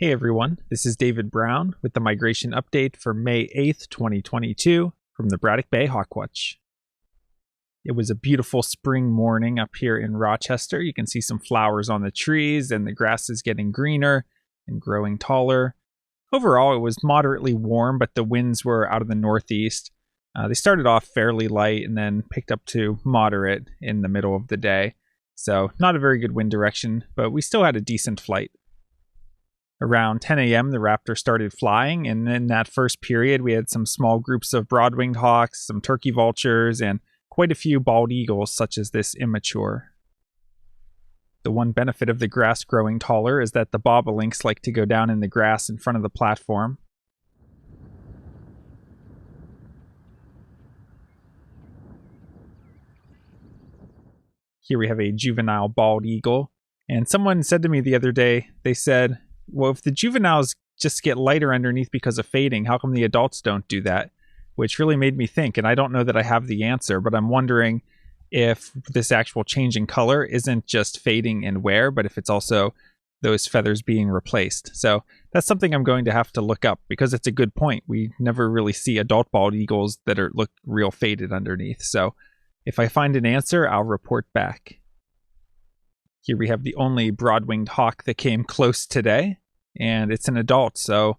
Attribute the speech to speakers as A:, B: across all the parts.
A: Hey everyone, this is David Brown with the migration update for May 8th, 2022 from the Braddock Bay Hawk Watch. It was a beautiful spring morning up here in Rochester. You can see some flowers on the trees and the grass is getting greener and growing taller. Overall, it was moderately warm, but the winds were out of the northeast. They started off fairly light and then picked up to moderate in the middle of the day. So not a very good wind direction, but we still had a decent flight. Around 10 a.m., the raptor started flying, and in that first period, we had some small groups of broad-winged hawks, some turkey vultures, and quite a few bald eagles, such as this immature. The one benefit of the grass growing taller is that the bobolinks like to go down in the grass in front of the platform. Here we have a juvenile bald eagle, and someone said to me the other day, they said, well, if the juveniles just get lighter underneath because of fading, how come the adults don't do that? Which really made me think, and I don't know that I have the answer, but I'm wondering if this actual change in color isn't just fading in wear, but if it's also those feathers being replaced. So that's something I'm going to have to look up, because it's a good point. We never really see adult bald eagles that look real faded underneath. So if I find an answer, I'll report back. Here we have the only broad-winged hawk that came close today, and it's an adult, so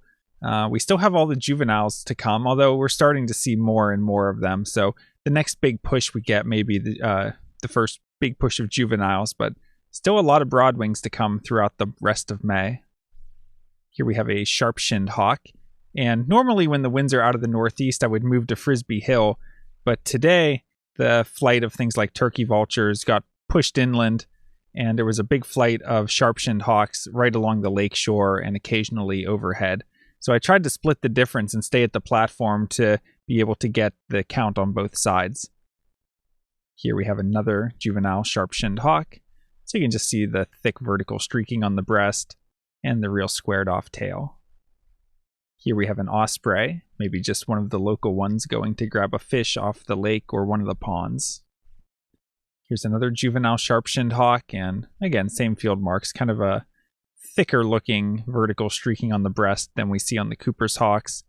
A: we still have all the juveniles to come, although we're starting to see more and more of them. So the next big push we get may be the first big push of juveniles, but still a lot of broadwings to come throughout the rest of May. Here we have a sharp-shinned hawk, and normally when the winds are out of the northeast, I would move to Frisbee Hill, but today the flight of things like turkey vultures got pushed inland, and there was a big flight of sharp-shinned hawks right along the lake shore and occasionally overhead. So I tried to split the difference and stay at the platform to be able to get the count on both sides. Here we have another juvenile sharp-shinned hawk. So you can just see the thick vertical streaking on the breast and the real squared-off tail. Here we have an osprey, maybe just one of the local ones going to grab a fish off the lake or one of the ponds. Here's another juvenile sharp-shinned hawk, and again, same field marks, kind of a thicker looking vertical streaking on the breast than we see on the Cooper's hawks,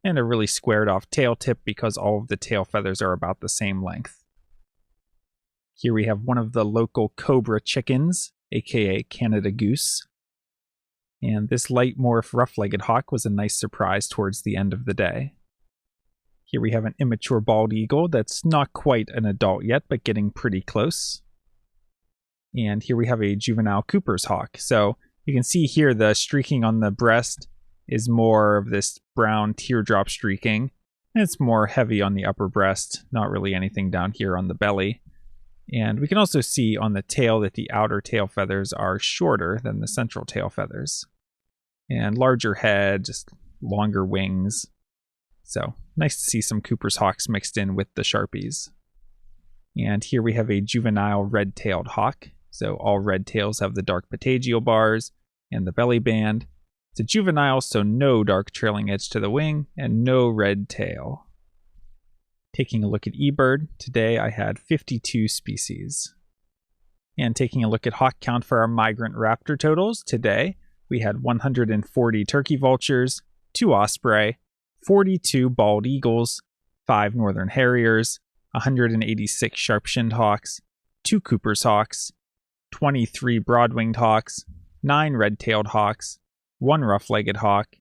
A: and a really squared off tail tip because all of the tail feathers are about the same length. Here we have one of the local cobra chickens, aka Canada goose. And this light morph rough-legged hawk was a nice surprise towards the end of the day. Here we have an immature bald eagle that's not quite an adult yet, but getting pretty close. And here we have a juvenile Cooper's hawk. So you can see here the streaking on the breast is more of this brown teardrop streaking. And it's more heavy on the upper breast, not really anything down here on the belly. And we can also see on the tail that the outer tail feathers are shorter than the central tail feathers. And larger head, just longer wings. So nice to see some Cooper's hawks mixed in with the Sharpies. And here we have a juvenile red-tailed hawk. So all red tails have the dark patagial bars and the belly band. It's a juvenile, so no dark trailing edge to the wing and no red tail. Taking a look at eBird, today I had 52 species. And taking a look at hawk count for our migrant raptor totals, today we had 140 turkey vultures, 2 osprey, 42 bald eagles, 5 northern harriers, 186 sharp-shinned hawks, 2 Cooper's hawks, 23 broad-winged hawks, 9 red-tailed hawks, 1 rough-legged hawk,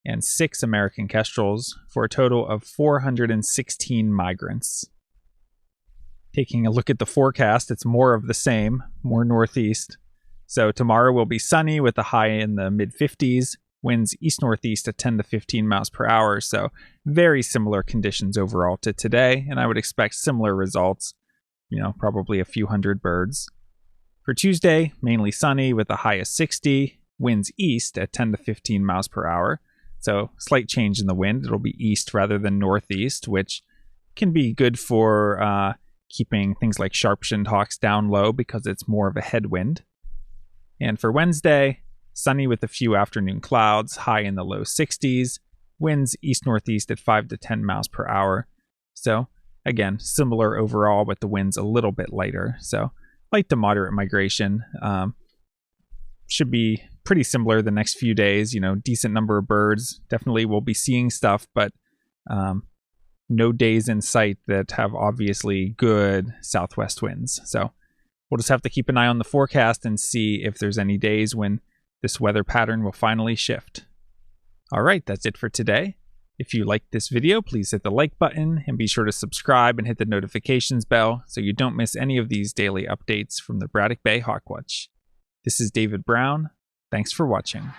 A: and 6 American kestrels, for a total of 416 migrants. Taking a look at the forecast, it's more of the same, more northeast. So tomorrow will be sunny with a high in the mid-50s, winds east-northeast at 10 to 15 miles per hour, so very similar conditions overall to today, and I would expect similar results, probably a few hundred birds. For Tuesday, mainly sunny with a high of 60, winds east at 10 to 15 miles per hour, so slight change in the wind. It'll be east rather than northeast, which can be good for keeping things like sharp-shinned hawks down low because it's more of a headwind. And for Wednesday, sunny with a few afternoon clouds, high in the low 60s, winds east-northeast at 5 to 10 miles per hour. So again, similar overall, but the wind's a little bit lighter. So light to moderate migration. Should be pretty similar the next few days. Decent number of birds. Definitely we'll be seeing stuff, but no days in sight that have obviously good southwest winds. So we'll just have to keep an eye on the forecast and see if there's any days when this weather pattern will finally shift. All right, that's it for today. If you liked this video, please hit the like button and be sure to subscribe and hit the notifications bell so you don't miss any of these daily updates from the Braddock Bay Hawk Watch. This is David Brown. Thanks for watching.